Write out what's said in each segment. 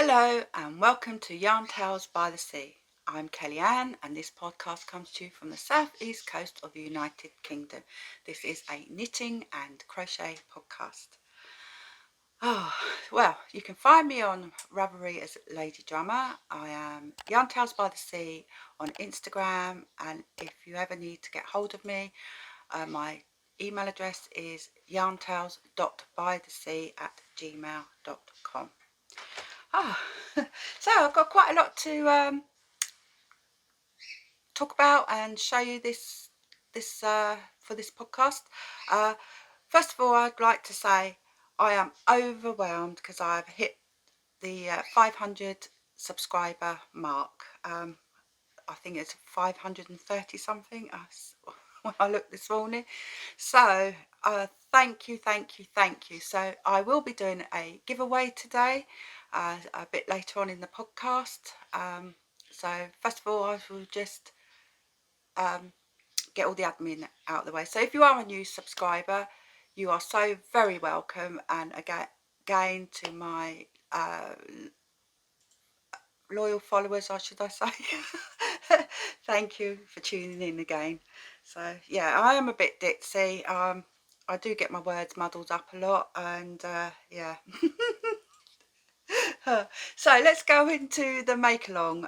Hello and welcome to Yarn Tales by the Sea. I'm Kellyanne and this podcast comes to you from the southeast coast of the United Kingdom. This is a knitting and crochet podcast. Well, you can find me on Ravelry as LadyDrummer. I am Yarn Tales by the Sea on Instagram, and if you ever need to get hold of me, my email address is yarntales.bythesea@gmail.com. So I've got quite a lot to talk about and show you for this podcast. First of all, I'd like to say I am overwhelmed because I've hit the 500 subscriber mark. I think it's 530 something when I looked this morning. So thank you. So I will be doing a giveaway today, a bit later on in the podcast. So first of all, I will just get all the admin out of the way. So if you are a new subscriber, you are so very welcome, and again to my loyal followers, should I say, thank you for tuning in again. So yeah, I am a bit ditzy. I do get my words muddled up a lot, and yeah. So let's go into the make along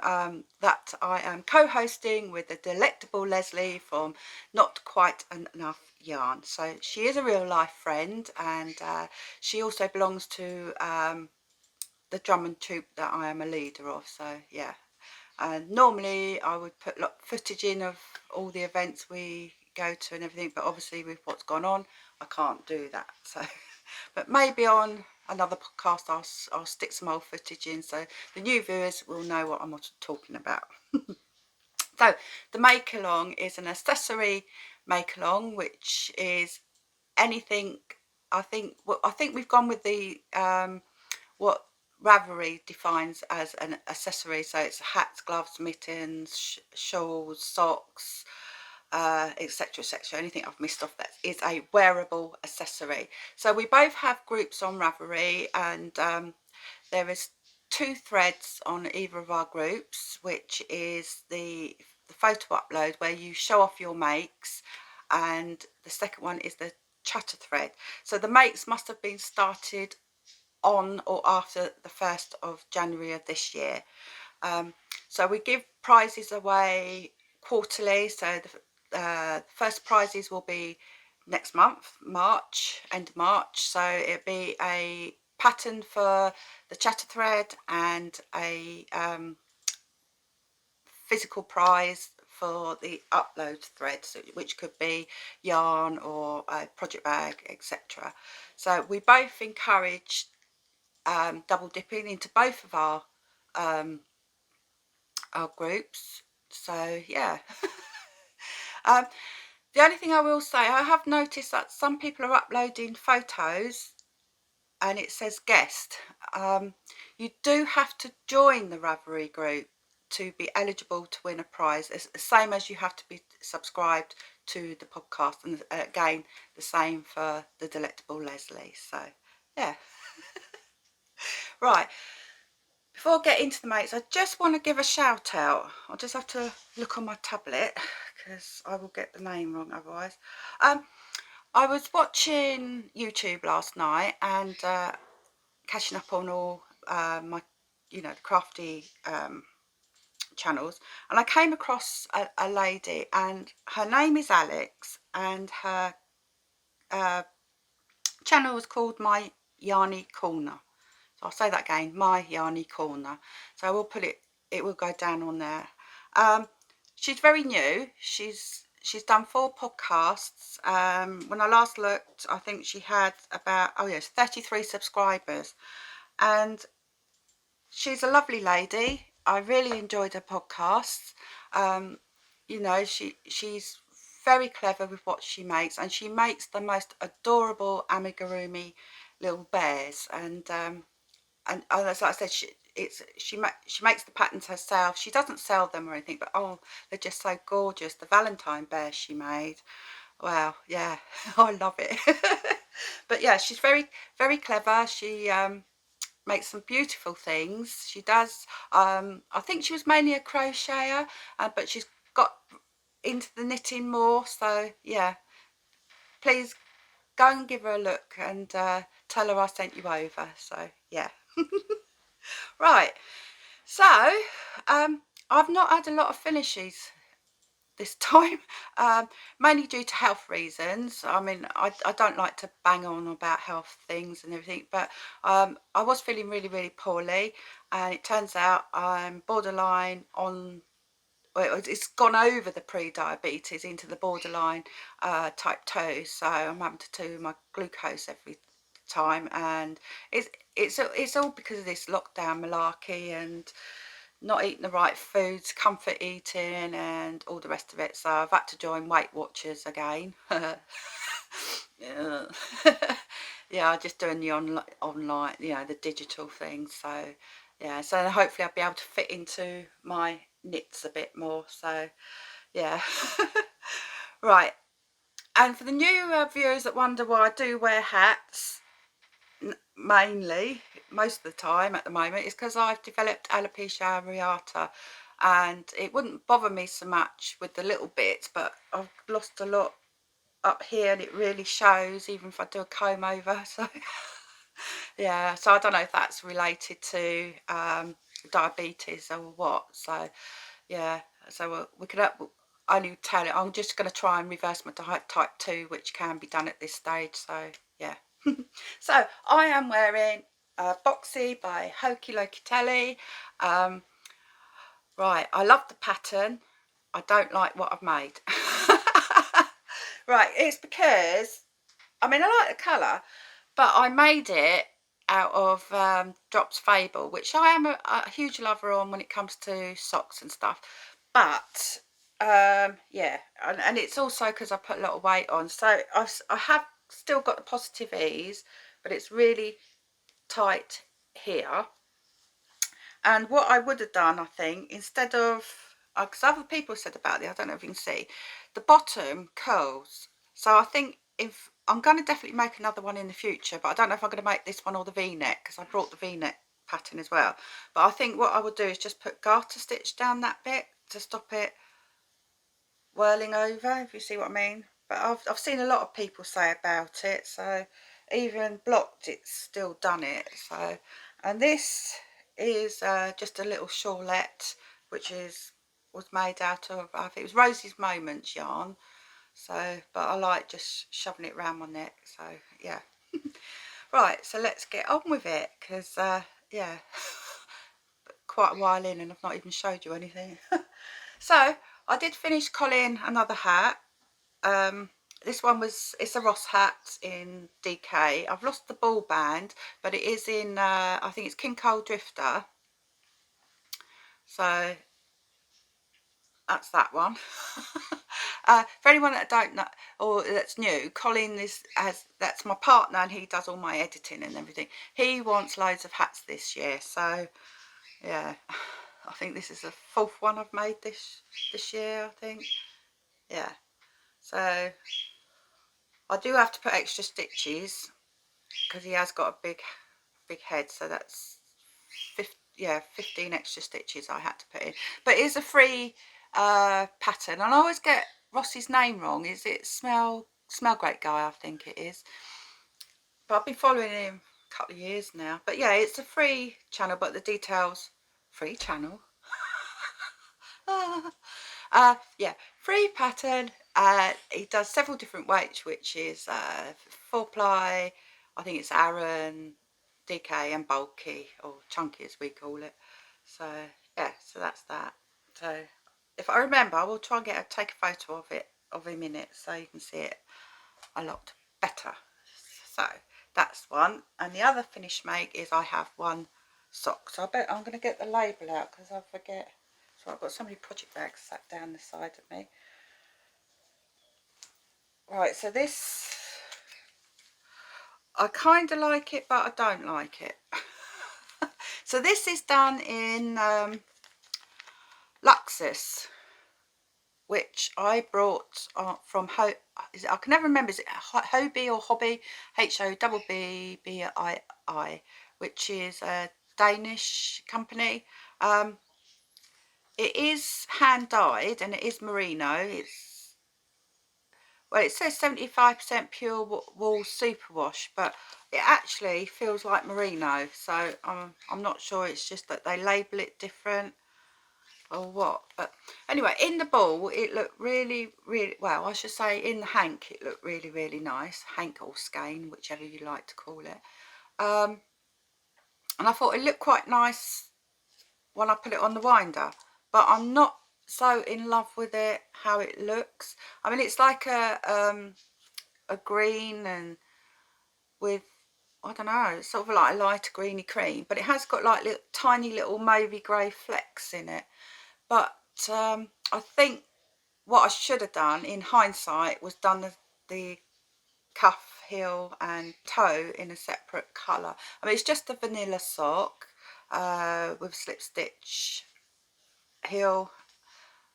that I am co-hosting with the delectable Leslie from Not Quite Enough Yarn. So she is a real life friend, and she also belongs to the drum and troupe that I am a leader of. So yeah, and normally I would put footage in of all the events we go to and everything, but obviously with what's gone on, I can't do that. So but maybe on another podcast I'll stick some old footage in so the new viewers will know what I'm talking about. So the make along is an accessory make along, which is anything. I think we've gone with the what Ravelry defines as an accessory. So it's hats, gloves, mittens, shawls, socks, etc, etc. Anything I've missed off that is a wearable accessory. So we both have groups on Ravelry, and there is 2 threads on either of our groups, which is the photo upload where you show off your makes, and the second one is the chatter thread. So the makes must have been started on or after the 1st of January of this year. So we give prizes away quarterly. So the first prizes will be next month, March, end of March. So it'll be a pattern for the chatter thread and a physical prize for the upload thread, which could be yarn or a project bag, etc. So we both encourage double dipping into both of our groups. So yeah. The only thing I will say, I have noticed that some people are uploading photos and it says guest. You do have to join the Ravelry group to be eligible to win a prize. It's the same as you have to be subscribed to the podcast, and again the same for the delectable Leslie. So yeah. Right, before I get into the mates, I just want to give a shout out. I'll just have to look on my tablet because I will get the name wrong otherwise. I was watching YouTube last night and catching up on all my, the crafty channels, and I came across a lady, and her name is Alex, and her channel was called My Yarny Corner. So I'll say that again, My Yarny Corner. So I will put it will go down on there. She's very new. She's done 4 podcasts. When I last looked, I think she had about 33 subscribers, and she's a lovely lady. I really enjoyed her podcasts. She's very clever with what she makes, and she makes the most adorable amigurumi little bears, and as I said, she makes the patterns herself. She doesn't sell them or anything, but they're just so gorgeous. The Valentine bear she made, wow, yeah, I love it. But yeah, she's very, very clever. She makes some beautiful things. She does, I think she was mainly a crocheter, but she's got into the knitting more. So yeah, please go and give her a look and tell her I sent you over. So yeah. Right, so I've not had a lot of finishes this time, mainly due to health reasons. I mean, I don't like to bang on about health things and everything, but I was feeling really, really poorly, and it turns out I'm borderline on, well, it's gone over the pre-diabetes into the borderline type 2, so I'm having to do my glucose every time, and it's all because of this lockdown malarkey and not eating the right foods, comfort eating and all the rest of it. So I've had to join Weight Watchers again. Yeah. Yeah, I'm just doing the online, you know, the digital thing. So yeah, so hopefully I'll be able to fit into my knits a bit more. So yeah. Right, and for the new viewers that wonder why I do wear hats, mainly, most of the time at the moment, is because I've developed alopecia areata, and it wouldn't bother me so much with the little bits, but I've lost a lot up here and it really shows even if I do a comb over. So yeah, so I don't know if that's related to diabetes or what. So yeah, so we could only tell it. I'm just going to try and reverse my type 2, which can be done at this stage. So yeah. So I am wearing Boxy by Locatelli. Right, I love the pattern. I don't like what I've made. Right, it's because, I mean, I like the colour, but I made it out of Drops Fable, which I am a huge lover on when it comes to socks and stuff. But yeah, and it's also because I put a lot of weight on. So I have still got the positive ease, but it's really tight here. And what I would have done, I think, instead of, because other people said about it, I don't know if you can see, the bottom curls. So I think if I'm going to definitely make another one in the future, but I don't know if I'm going to make this one or the V-neck, because I brought the V-neck pattern as well. But I think what I would do is just put garter stitch down that bit to stop it whirling over, if you see what I mean. But I've seen a lot of people say about it, so even blocked it's still done it. So, and this is just a little shawlette, which was made out of, I think it was Rosie's Moments yarn. So, but I like just shoving it around my neck. So yeah. Right, so let's get on with it, because yeah, quite a while in and I've not even showed you anything. So I did finish Colin another hat. This one it's a Ross hat in DK. I've lost the ball band, but it is in I think it's King Cole Drifter. So that's that one. For anyone that don't know or that's new, Colin that's my partner, and he does all my editing and everything. He wants loads of hats this year, so yeah, I think this is the 4th one I've made this year, I think. Yeah, so I do have to put extra stitches because he has got a big head, so that's 15 extra stitches I had to put in. But it is a free pattern, and I always get Ross's name wrong. Is it Smell Great Guy? I think it is. But I've been following him a couple of years now. But yeah, it's a free channel, but the details, free channel. Yeah, free pattern. He does several different weights, which is 4-ply, I think it's Aran, DK, and bulky, or chunky as we call it. So yeah, so that's that. So if I remember, I will try and take a photo of him in it, so you can see it a lot better. So that's one. And the other finish make is I have one sock. So I bet I'm going to get the label out because I forget. So I've got so many project bags sat down the side of me. Right, so this, I kind of like it, but I don't like it. So this is done in Luxus, which I brought from I can never remember, is it Hobby or Hobby? Hobbii. which is a Danish company. It is hand dyed and it is merino. Well, it says 75% pure wool superwash, but it actually feels like merino. So I'm not sure. It's just that they label it different or what. But anyway, in the ball, it looked really, well, I should say in the hank, it looked really, really nice. Hank or skein, whichever you like to call it. And I thought it looked quite nice when I put it on the winder, but I'm not so in love with it, how it looks. I mean, it's like a green and with, I don't know, sort of like a lighter greeny cream, but it has got like tiny little mauvey grey flecks in it. But I think what I should have done in hindsight was done the cuff, heel and toe in a separate colour. I mean, it's just a vanilla sock with slip stitch heel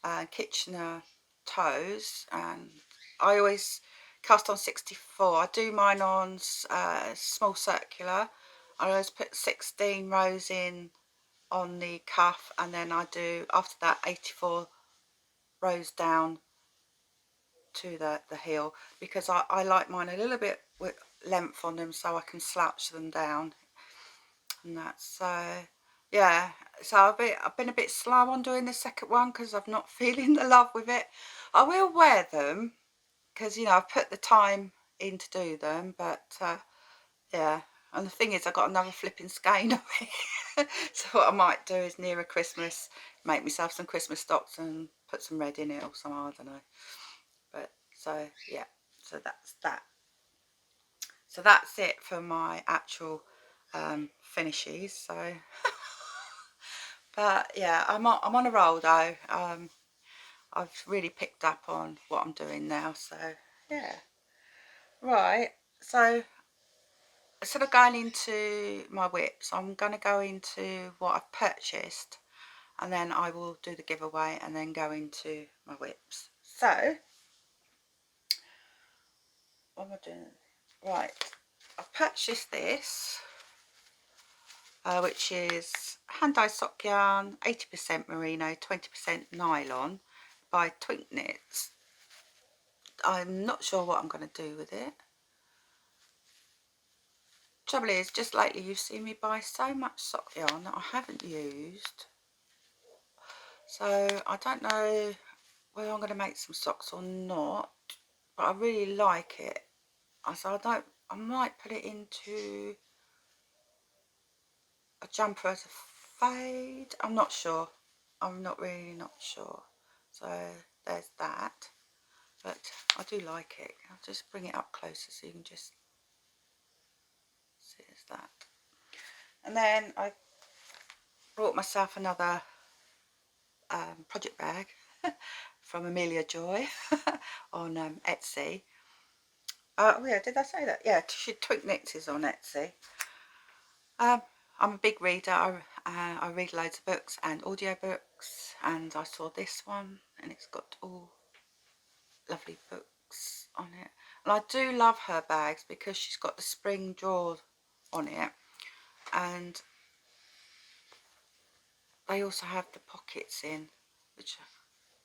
and Kitchener toes, and I always cast on 64. I do mine on small circular. I always put 16 rows in on the cuff, and then I do after that 84 rows down to the heel, because I like mine a little bit with length on them so I can slouch them down, and that's yeah. So I've been a bit slow on doing the second one because I'm not feeling the love with it. I will wear them because, you know, I've put the time in to do them, but yeah. And the thing is, I got another flipping skein of it. So what I might do is nearer Christmas, make myself some Christmas stocks and put some red in it or some, I don't know. But so yeah, so that's that. So that's it for my actual finishes. So but yeah, I'm on a roll though. I've really picked up on what I'm doing now, so yeah. Right, so instead of going into my WIPs, I'm going to go into what I've purchased, and then I will do the giveaway and then go into my WIPs. So what am I doing? Right, I've purchased this, which is hand-dyed sock yarn, 80% merino, 20% nylon by Twink Knits. I'm not sure what I'm going to do with it. Trouble is, just lately you've seen me buy so much sock yarn that I haven't used, so I don't know whether I'm going to make some socks or not, but I really like it. So I might put it into a jumper as a fade. I'm not sure. I'm not sure. So there's that. But I do like it. I'll just bring it up closer so you can just see it's that. And then I brought myself another project bag from Amelia Joy on Etsy. Oh yeah, did I say that? Yeah, Twink Knits is on Etsy. I'm a big reader. I read loads of books and audiobooks, and I saw this one and it's got all lovely books on it. And I do love her bags because she's got the spring drawers on it, and they also have the pockets in, which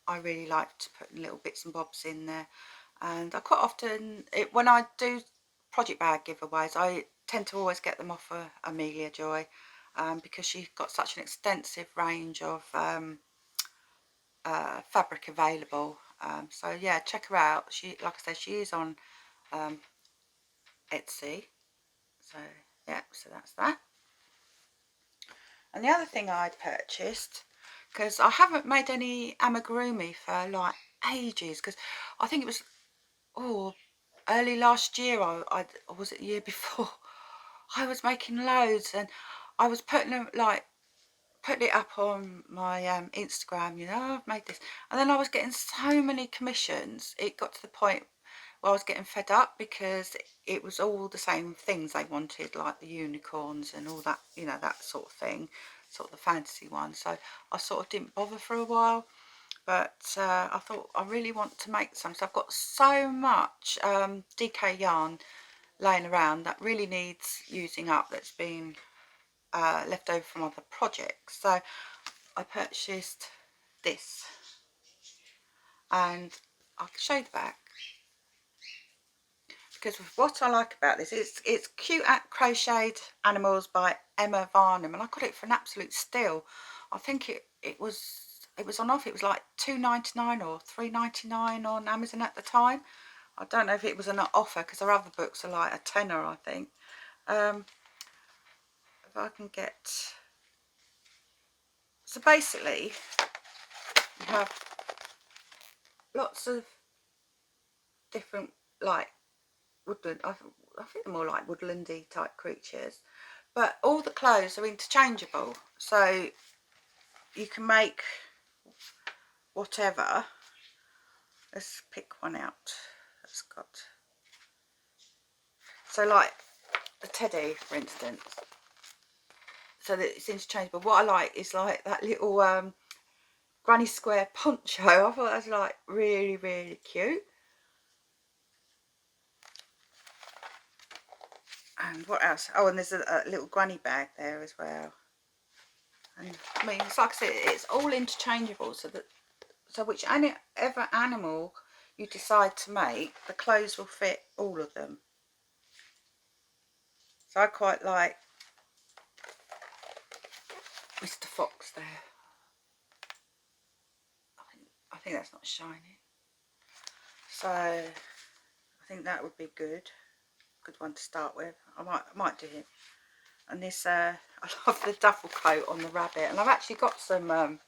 I really like to put little bits and bobs in there. And I quite often, when I do project bag giveaways, I tend to always get them off of Amelia Joy, because she's got such an extensive range of fabric available. So yeah, check her out. She, like I said, she is on Etsy. So yeah, so that's that. And the other thing I'd purchased, because I haven't made any amigurumi for like ages, because I think it was early last year, or was it the year before, I was making loads, and I was putting them, like putting it up on my Instagram, you know, I've made this, and then I was getting so many commissions. It got to the point where I was getting fed up because it was all the same things they wanted, like the unicorns and all that, you know, that sort of thing, sort of the fantasy one. So I sort of didn't bother for a while. But I thought I really want to make some. So I've got so much DK yarn laying around that really needs using up, that's been left over from other projects. So I purchased this, and I'll show you the back, because what I like about this, it's Cute Crocheted Animals by Emma Varnum, and I got it for an absolute steal. I think it was on offer. It was like £2.99 or £3.99 on Amazon at the time. I don't know if it was an offer, because her other books are like a tenner, I think. If I can get... So basically, you have lots of different, like, woodland, I think they're more like woodlandy type creatures, but all the clothes are interchangeable, so you can make whatever. Let's pick one out that's got, so like a teddy, for instance, so that it's interchangeable. What I like is like that little granny square poncho. I thought that was like really, really cute. And what else? Oh, and there's a little granny bag there as well. And I mean, it's like I said, it's all interchangeable, so that whichever animal you decide to make, the clothes will fit all of them. So I quite like Mr. Fox there. I think that's not shiny. So I think that would be good one to start with. I might do him. And this, I love the duffel coat on the rabbit, and I've actually got some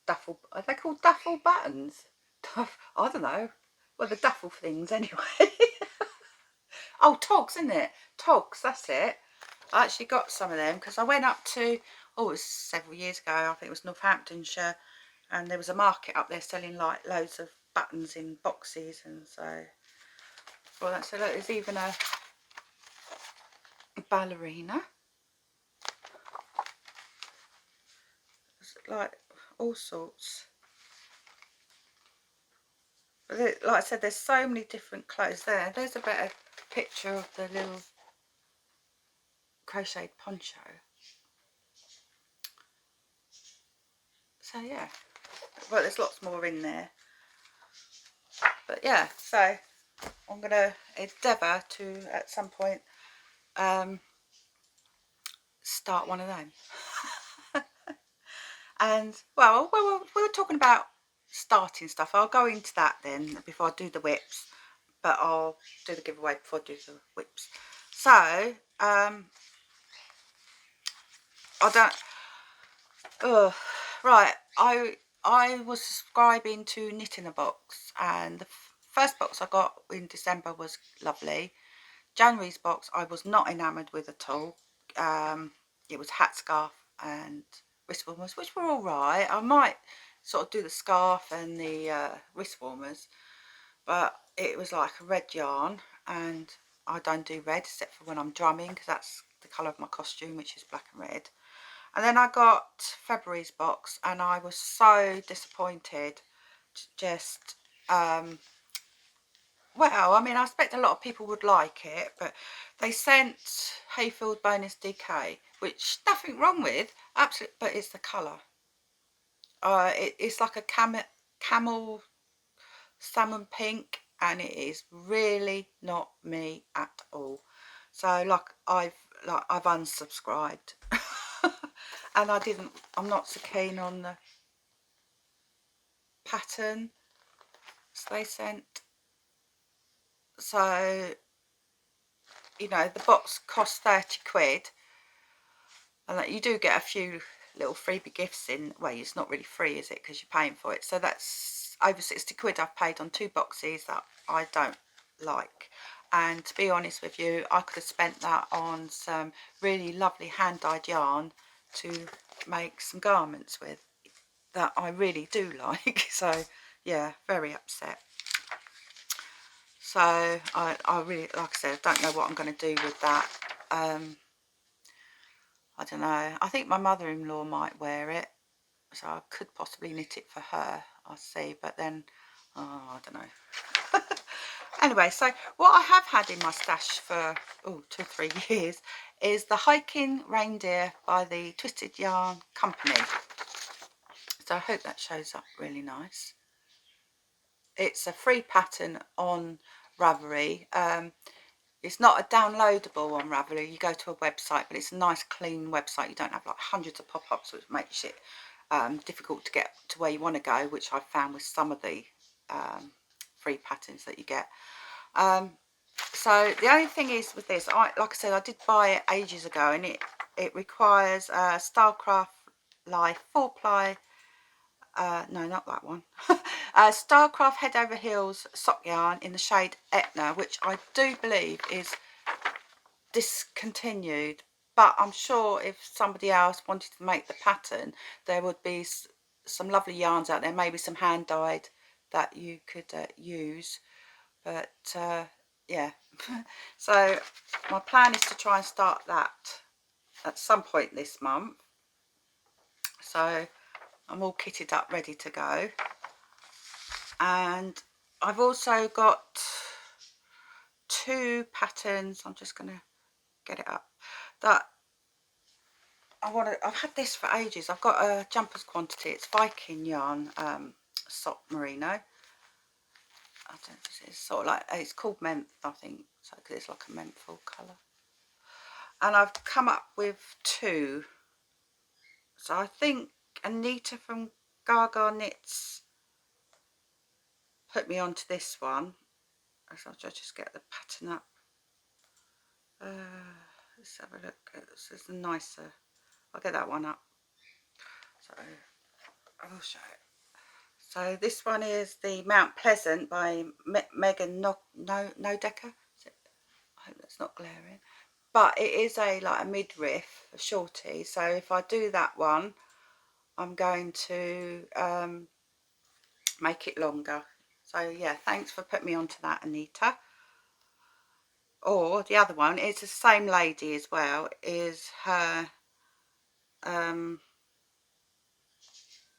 duffel. Are they called duffel buttons? I don't know. Well, the duffel things anyway. Oh, togs, isn't it? Togs, that's it. I actually got some of them because I went up to, oh, it was several years ago, I think it was Northamptonshire, and there was a market up there selling like loads of buttons in boxes, and so, well, so look, there's even a ballerina. It's like all sorts. But like I said, there's so many different clothes there. There's a better picture of the little crocheted poncho. So yeah, well, there's lots more in there. But yeah, so I'm going to endeavour to, at some point, start one of them. And, well, we were talking about starting stuff. I'll go into that then before I do the whips. But I'll do the giveaway before I do the whips. So, I don't... right, I was subscribing to Knit in a Box, and the first box I got in December was lovely. January's box I was not enamoured with at all. It was hat, scarf and wrist warmers, which were all right. I might sort of do the scarf and the wrist warmers, but it was like a red yarn, and I don't do red except for when I'm drumming, because that's the colour of my costume, which is black and red. And then I got February's box, and I was so disappointed. Just well, I mean, I expect a lot of people would like it, but they sent Hayfield Bonus DK, which nothing wrong with, absolutely, but it's the colour. It's like a camel salmon pink, and it is really not me at all. So like I've unsubscribed. And I'm not so keen on the pattern they sent. So, you know, the box cost 30 quid, and that you do get a few little freebie gifts in. Well, it's not really free, is it, because you're paying for it. So that's over 60 quid I've paid on 2 boxes that I don't like. And to be honest with you, I could have spent that on some really lovely hand-dyed yarn to make some garments with that I really do like. So yeah, very upset. So I really, like I said, I don't know what I'm going to do with that. I don't know. I think my mother-in-law might wear it, so I could possibly knit it for her. I'll see, but then, oh, I don't know. Anyway, so what I have had in my stash for 2 or 3 years is the Hiking Reindeer by the Twisted Yarn Company. So I hope that shows up really nice. It's a free pattern on Ravelry. It's not a downloadable on Ravelry. You go to a website, but it's a nice clean website. You don't have like hundreds of pop-ups, which makes it difficult to get to where you want to go, which I found with some of the free patterns that you get. So the only thing is with this, like I said, I did buy it ages ago, and it requires Starcraft Life 4-ply. No, not that one. Starcraft Head Over Heels sock yarn in the shade Etna, which I do believe is discontinued, but I'm sure if somebody else wanted to make the pattern, there would be some lovely yarns out there, maybe some hand dyed that you could use. But yeah, so my plan is to try and start that at some point this month. So I'm all kitted up, ready to go. And I've also got 2 patterns. I'm just going to get it up. That I've had this for ages. I've got a jumpers quantity. It's Viking yarn, sock merino. I don't know, it's sort of like, it's called Menth, I think, so because it's like a menthol colour. And I've come up with 2. So I think Anita from Gaga Knits put me onto this one. So I'll just get the pattern up. Let's have a look. This is nicer. I'll get that one up. So I will show it. So this one is the Mount Pleasant by Megan Nodecker. I hope that's not glaring. But it is like a midriff, a shorty. So if I do that one, I'm going to make it longer. So yeah, thanks for putting me onto that, Anita. Or the other one, it's the same lady as well, is her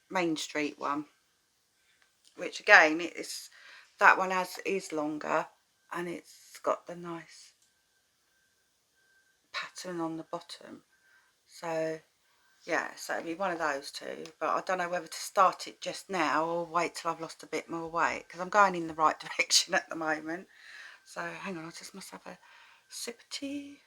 Main Street one, which again that one is longer, and it's got the nice pattern on the bottom. So yeah, so it'll be one of those 2, but I don't know whether to start it just now or wait till I've lost a bit more weight, because I'm going in the right direction at the moment. So hang on, I just must have a sip of tea.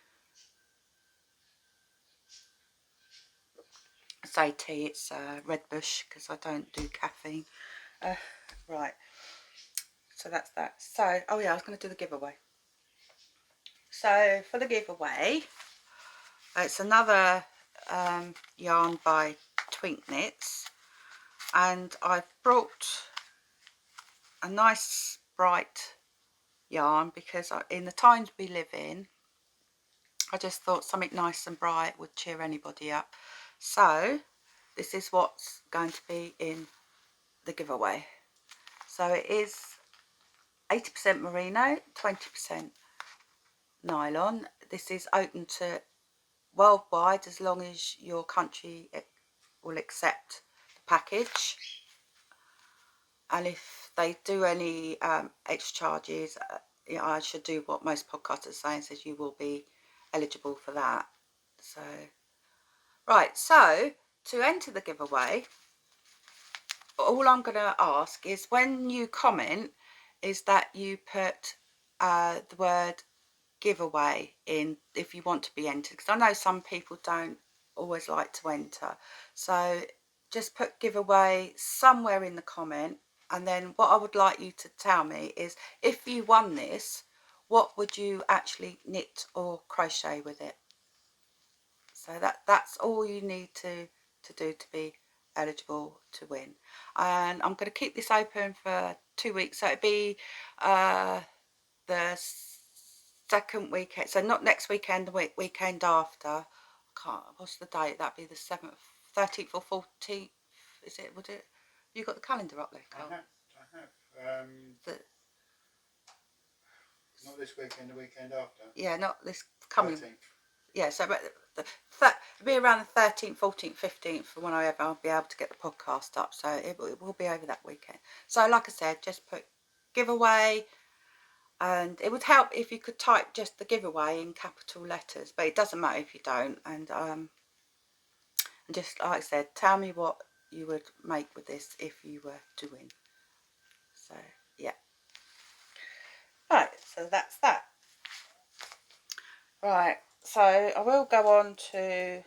I say tea, it's Red Bush, because I don't do caffeine. Right, so that's that. So, oh yeah, I was going to do the giveaway. So for the giveaway, it's another yarn by Twink Knits, and I've brought a nice bright yarn because in the times we live in, I just thought something nice and bright would cheer anybody up. So this is what's going to be in the giveaway. So it is 80% merino, 20% nylon. This is open to worldwide as long as your country will accept the package. And if they do any extra charges, I should do what most podcasters say and says you will be eligible for that. So right, so to enter the giveaway, all I'm going to ask is when you comment is that you put the word giveaway in if you want to be entered, because I know some people don't always like to enter. So just put giveaway somewhere in the comment, and then what I would like you to tell me is if you won this, what would you actually knit or crochet with it. So that's all you need to do to be eligible to win. And I'm going to keep this open for 2 weeks, so it'd be the second weekend, so not next weekend, the weekend after. What's the date? That'd be the 7th, 13th or 14th, is it? Would it? You got the calendar up there, Carl? I have. Not this weekend, the weekend after. Yeah, not this coming. 13th. Yeah, so but it'll be around the 13th, 14th, 15th for when I'll be able to get the podcast up. So it will be over that weekend. So like I said, just put giveaway, And it would help if you could type just the giveaway in capital letters, but it doesn't matter if you don't. And just like I said, tell me what you would make with this if you were to win. So yeah. Right, so that's that. Right, so I will go on to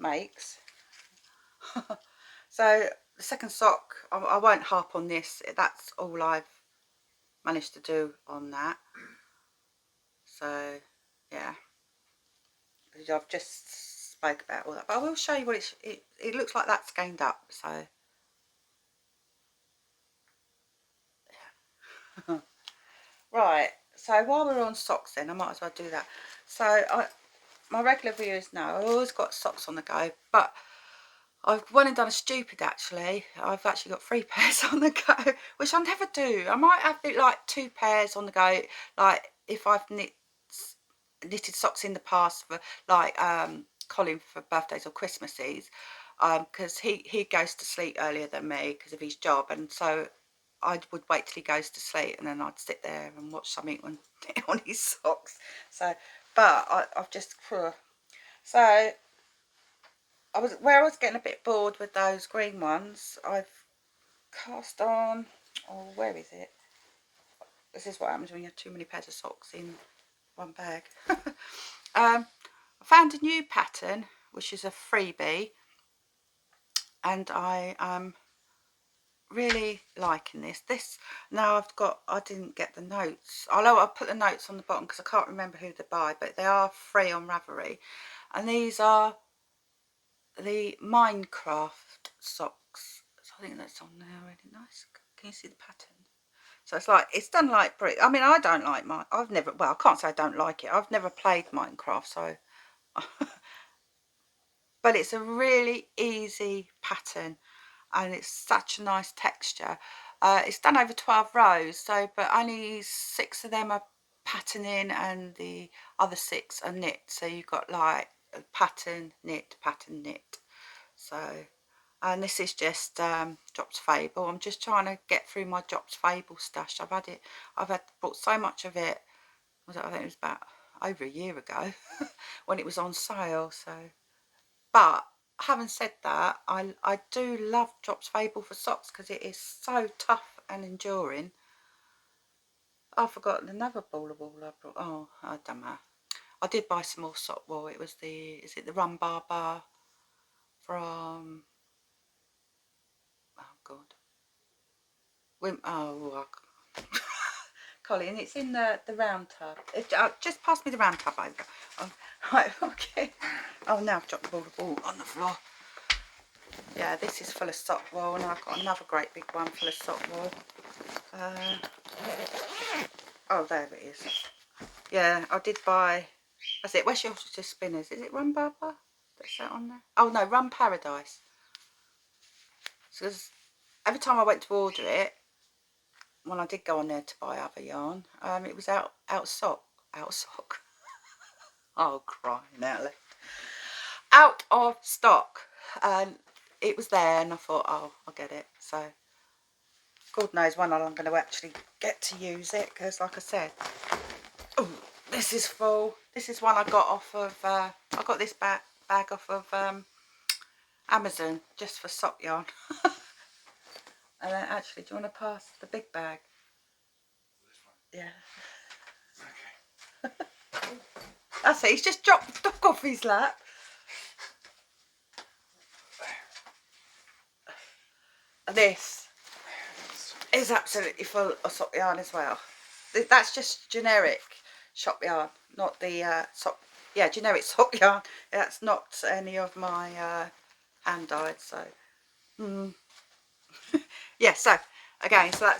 makes. So the second sock, I won't harp on this. That's all I've managed to do on that. So yeah, I've just spoke about all that, but I will show you what it looks like. That's gained up. So yeah. Right, so while we're on socks then, I might as well do that. So my regular viewers know I've always got socks on the go, but I've went and done a stupid actually. I've actually got 3 pairs on the go, which I never do. I might have like 2 pairs on the go, like if I've knitted socks in the past for like Colin for birthdays or Christmases, because he goes to sleep earlier than me because of his job, and so I would wait till he goes to sleep and then I'd sit there and watch something on his socks. So, but I've just so where I was getting a bit bored with those green ones, I've cast on, oh, where is it? This is what happens when you have too many pairs of socks in one bag. I found a new pattern, which is a freebie, and I am really liking this. Now I didn't get the notes, although I put the notes on the bottom because I can't remember who they're by, but they are free on Ravelry, and these are the Minecraft socks. So I think that's on there really nice. Can you see the pattern? So it's like, it's done like brick. I mean, I don't like I've never, well, I can't say I don't like it. I've never played Minecraft, so but it's a really easy pattern and it's such a nice texture. It's done over 12 rows, so but only 6 of them are patterning and the other 6 are knit. So you've got like a pattern, knit, pattern, knit. So, and this is just Drops Fable. I'm just trying to get through my Drops Fable stash. I've bought so much of it. I think it was about over a year ago when it was on sale. So, but having said that, I do love Drops Fable for socks because it is so tough and enduring. I've forgotten another ball of wool I brought. Oh, I don't know. I did buy some more sock wool. It was is it the Rum Bar from, oh God. Colin, it's in the round tub. Just pass me the round tub over. Oh, right, okay. Oh, now I've dropped the ball of wool on the floor. Yeah, this is full of sock wool, and I've got another great big one full of sock wool. Oh, there it is. Yeah, I did buy. That's it. Where's your spinners? Is it Rum Baba? That's that on there? Oh no, Rum Paradise. Because every time I went to order it, when I did go on there to buy other yarn, it was out stock. Oh, crying out loud. Out of stock. And it was there, and I thought, oh, I'll get it. So God knows when I'm going to actually get to use it, because like I said, oh, this is full. This is one I got off of, I got this bag off of Amazon just for sock yarn. And then actually, do you want to pass the big bag? Yeah. Okay. That's it, he's just dropped the dog off his lap. This is absolutely full of sock yarn as well. That's just generic shop yarn, not the sock. Yeah, generic sock yarn. That's not any of my hand dyed. So, yeah. So again, so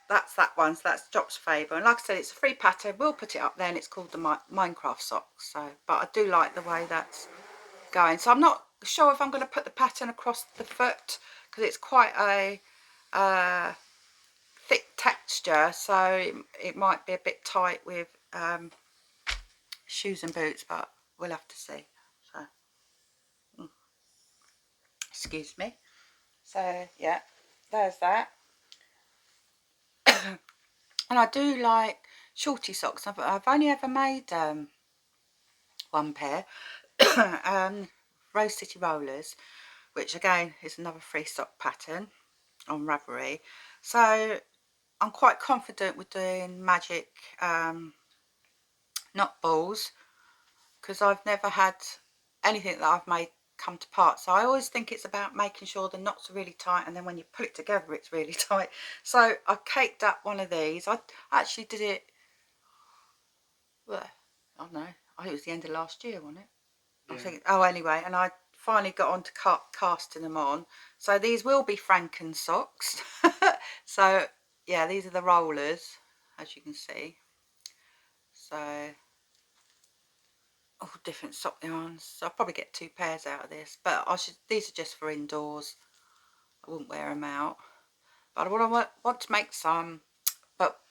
that's that one. So that's Drops Fable, and like I said, it's a free pattern. We'll put it up there, and it's called the Minecraft socks. So, but I do like the way that's going. So I'm not sure if I'm going to put the pattern across the foot because it's quite a thick texture, so it might be a bit tight with shoes and boots, but we'll have to see. So excuse me. So yeah, there's that. And I do like shorty socks. I've only ever made one pair, Rose City Rollers, which again is another free sock pattern on Ravelry. So I'm quite confident with doing magic knot balls, because I've never had anything that I've made come to part. So I always think it's about making sure the knots are really tight, and then when you pull it together it's really tight. So I caked up one of these. I actually did it, well, I don't know, I think it was the end of last year, wasn't it? Yeah. I think, oh, anyway, and I finally got on to casting them on. So these will be Franken socks. So yeah, these are the rollers, as you can see. So all different sock yarns. So I'll probably get 2 pairs out of this, but these are just for indoors. I wouldn't wear them out. But I want to make some, but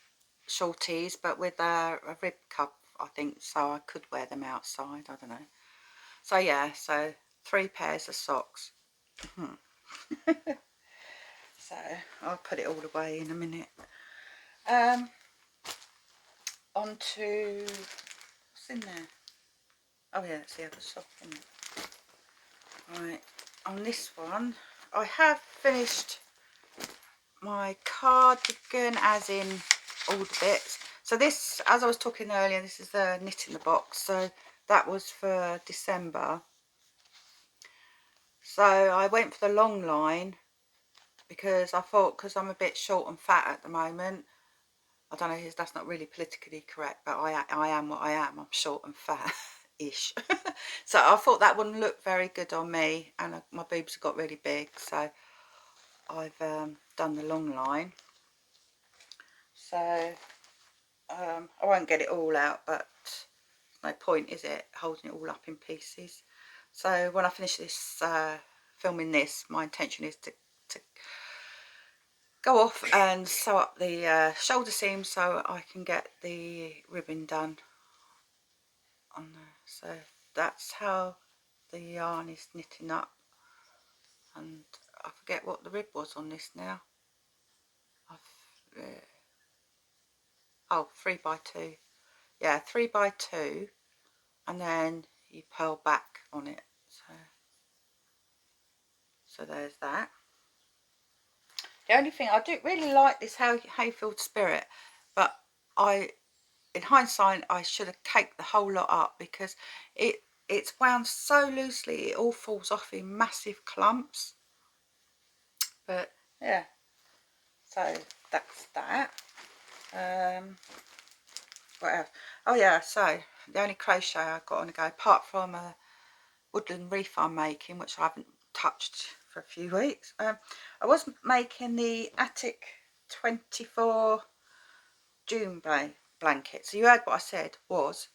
shorties, but with a rib cup, I think, so I could wear them outside. I don't know. So yeah, so 3 pairs of socks. So I'll put it all away in a minute. On to, what's in there? Oh yeah, it's the other sock, isn't it? Right, on this one, I have finished my cardigan, as in all the bits. So this, as I was talking earlier, this is the knit in the box. So that was for December. So I went for the long line because I thought, because I'm a bit short and fat at the moment, I don't know, that's not really politically correct, but I am what I am. I'm short and fat-ish. So I thought that wouldn't look very good on me, and my boobs have got really big, so I've done the long line. So I won't get it all out, but no point, is it, holding it all up in pieces. So when I finish this, filming this, my intention is to go off and sew up the shoulder seam so I can get the ribbon done on there. So that's how the yarn is knitting up, and I forget what the rib was on this now. Oh, 3x2. Yeah, 3x2, and then you purl back on it. So there's that. The only thing, I do really like this Hayfield Spirit, but in hindsight, I should have caked the whole lot up, because it's wound so loosely it all falls off in massive clumps. But yeah, so that's that. What else? Oh yeah, so the only crochet I got on the go, apart from a woodland wreath I'm making, which I haven't touched for a few weeks, I was making the Attic 24 Dune blanket. So you heard what I said, was.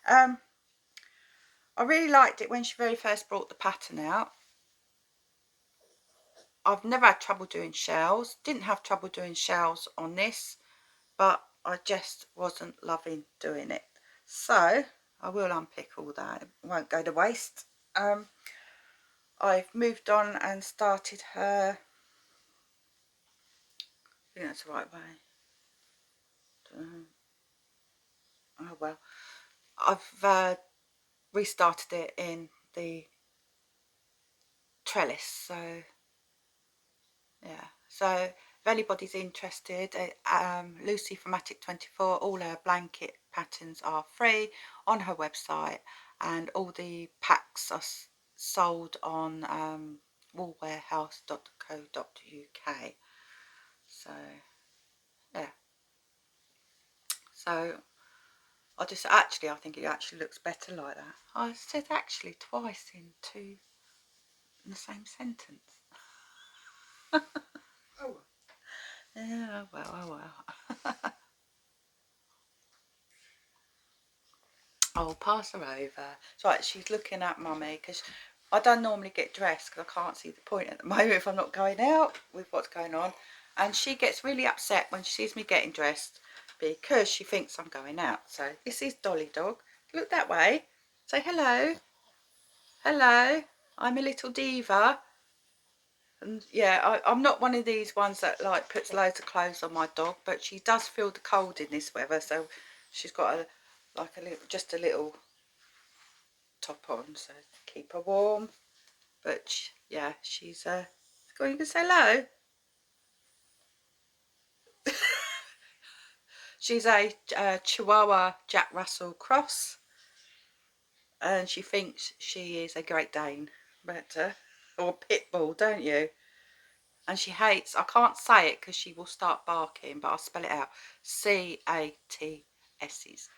I really liked it when she very first brought the pattern out. I've never had trouble doing shells, didn't have trouble doing shells on this, but I just wasn't loving doing it. So I will unpick all that, it won't go to waste. I've moved on and started her, I think that's the right way. Oh well, I've restarted it in the trellis. So yeah, so if anybody's interested, Lucy from Attic 24, all her blanket patterns are free on her website, and all the packs are sold on woolwarehouse.co.uk. So yeah, so I think it actually looks better like that. I said actually twice in the same sentence. Oh. Yeah, well, oh well. I'll pass her over. It's right, she's looking at mummy, because I don't normally get dressed because I can't see the point at the moment if I'm not going out with what's going on. And she gets really upset when she sees me getting dressed because she thinks I'm going out. So this is Dolly Dog. Look that way. Say hello. Hello. I'm a little diva. And yeah, I'm not one of these ones that like puts loads of clothes on my dog, but she does feel the cold in this weather, so she's got just a little top on, so to keep her warm. But yeah, she's go on, you can say hello. She's a Chihuahua Jack Russell cross, and she thinks she is a Great Dane, but or pit bull, don't you? And she hates, I can't say it because she will start barking, but I'll spell it out, Cats's.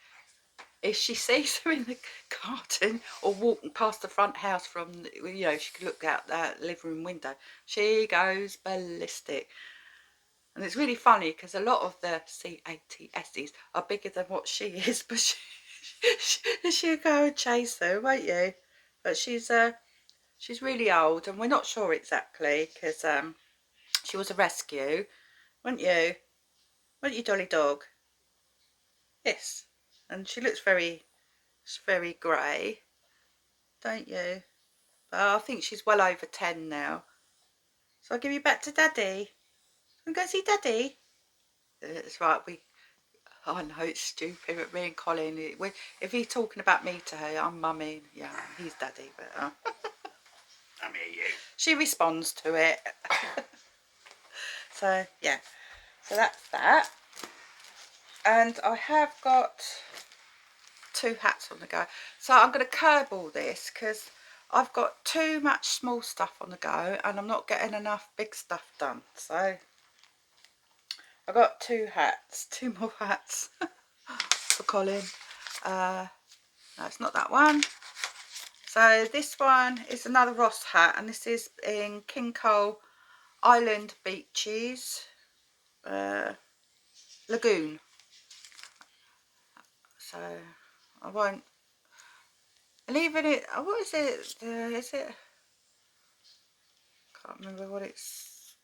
If she sees her in the garden or walking past the front house from, you know, she could look out the living room window, she goes ballistic. And it's really funny because a lot of the Cats's are bigger than what she is, but she'll go and chase her, won't you? But she's really old, and we're not sure exactly because she was a rescue, weren't you? Weren't you, Dolly Dog? Yes. And she looks very grey, don't you? But I think she's well over 10 now. So I'll give you back to Daddy. I'm going to see Daddy. It's right, I know it's stupid, but me and Colin, if he's talking about me to her, I'm Mummy. Yeah, he's Daddy, but I'm here, you. she responds to it. So, yeah. So that's that. And I have got 2 hats on the go. So I'm going to curb all this because I've got too much small stuff on the go and I'm not getting enough big stuff done. So I've got 2 hats, 2 more hats for Colin. No, it's not that one. So this one is another Ross hat, and this is in King Cowl Island Beaches Lagoon. So I won't leave it. What is it? Is it? Can't remember what it's.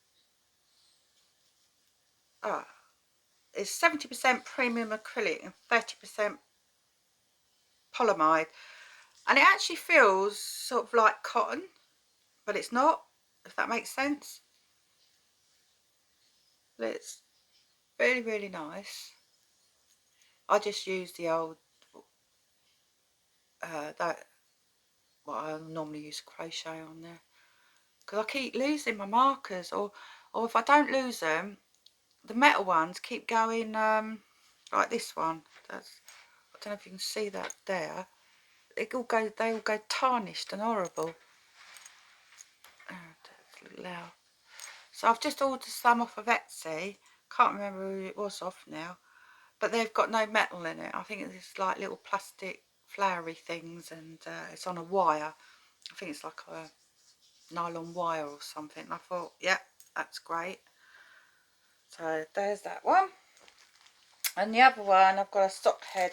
Ah, it's 70% premium acrylic and 30% polyamide, and it actually feels sort of like cotton, but it's not. If that makes sense. But it's really nice. I just use the old that what I normally use crochet on there because I keep losing my markers, or if I don't lose them, the metal ones keep going like this one. That's, I don't know if you can see that there. They all go tarnished and horrible. Oh, that's a little loud. So I've just ordered some off of Etsy. Can't remember who it was off now, but they've got no metal in it. I think it's like little plastic flowery things, and it's on a wire. I think it's like a nylon wire or something. And I thought, yeah, that's great. So there's that one. And the other one, I've got a sock head,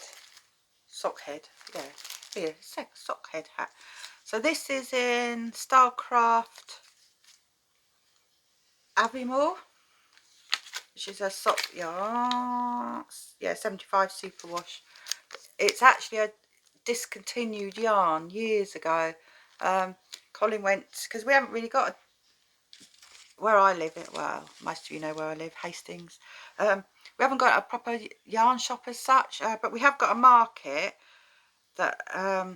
yeah, sock head hat. So this is in Starcraft Aviemore, which is a sock yarn, yeah, 75 superwash. It's actually a discontinued yarn years ago. Colin went, because we haven't really got a, where I live, well, most of you know where I live, Hastings. We haven't got a proper yarn shop as such, but we have got a market that a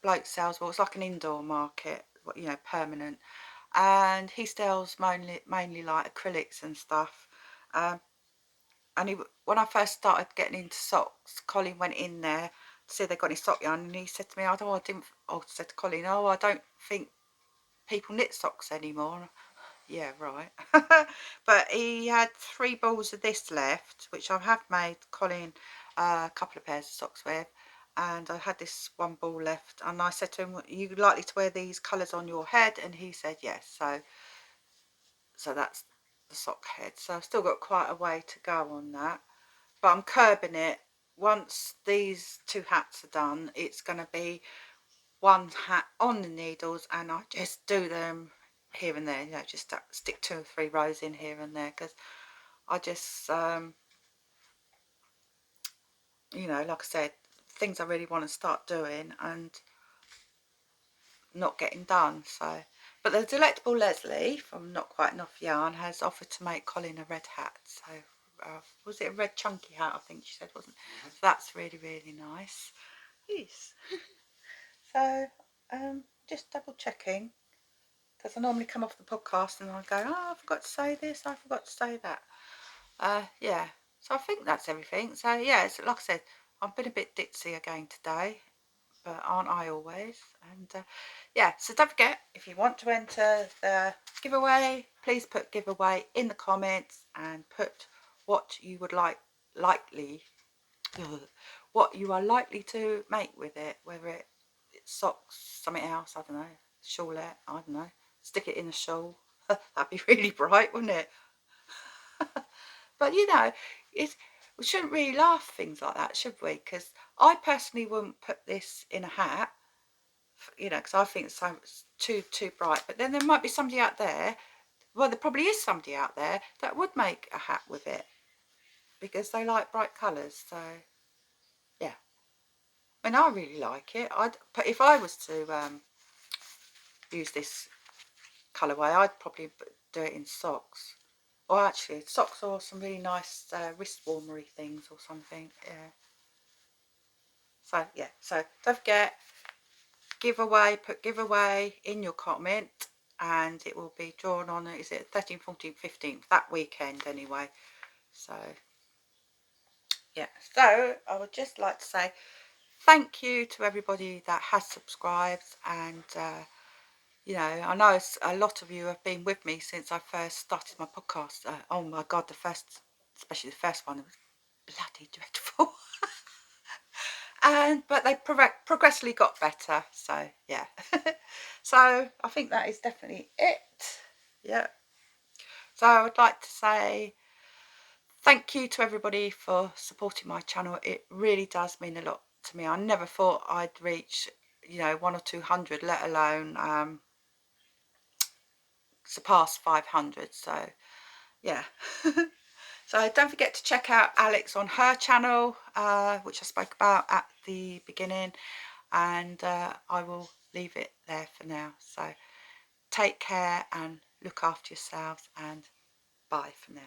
bloke sells. Well, it's like an indoor market, you know, permanent, and he sells mainly like acrylics and stuff. And when I first started getting into socks, Colin went in there to see if they got any sock yarn, and he said to me, I said to Colin, oh, I don't think people knit socks anymore. Yeah, right. But he had 3 balls of this left, which I have made Colin a couple of pairs of socks with, and I had this 1 ball left, and I said to him, are you likely to wear these colours on your head? And he said yes. So that's the sock head. So I've still got quite a way to go on that, but I'm curbing it. Once these 2 hats are done, it's going to be 1 hat on the needles, and I just do them here and there, you know, just stick 2 or 3 rows in here and there, because I just you know, like I said, things I really want to start doing and not getting done. So But the Delectable Leslie from Not Quite Enough Yarn has offered to make Colin a red hat. So was it a red chunky hat, I think she said, wasn't it? So that's really, really nice. Yes. So just double checking, because I normally come off the podcast and I go, oh, I forgot to say this, I forgot to say that. Yeah, so I think that's everything. So yeah, it's, like I said, I've been a bit ditzy again today, but aren't I always? And yeah, so don't forget, if you want to enter the giveaway, please put giveaway in the comments and put what you would what you are likely to make with it, whether it's socks, something else, I don't know, shawlette, I don't know, stick it in a shawl. That'd be really bright, wouldn't it? But you know, we shouldn't really laugh things like that, should we? Because I personally wouldn't put this in a hat, you know, because I think it's too bright. But then there might be somebody out there, well, there probably is somebody out there that would make a hat with it because they like bright colours. So yeah, and I really like it. But if I was to use this colourway, I'd probably do it in socks. Or actually, socks or some really nice wrist warmery things or something. Yeah. So yeah, so don't forget, giveaway, put giveaway in your comment and it will be drawn on, is it 13th, 14th, 15th, that weekend anyway. So yeah, so I would just like to say thank you to everybody that has subscribed, and you know, I know a lot of you have been with me since I first started my podcast. Oh my god, especially the first one, it was bloody dreadful. But they progressively got better, so yeah. So I think that is definitely it. Yeah, so I would like to say thank you to everybody for supporting my channel. It really does mean a lot to me. I never thought I'd reach, you know, 100 or 200, let alone surpass 500. So yeah. So don't forget to check out Alex on her channel, which I spoke about at the beginning, and I will leave it there for now. So take care and look after yourselves, and bye for now.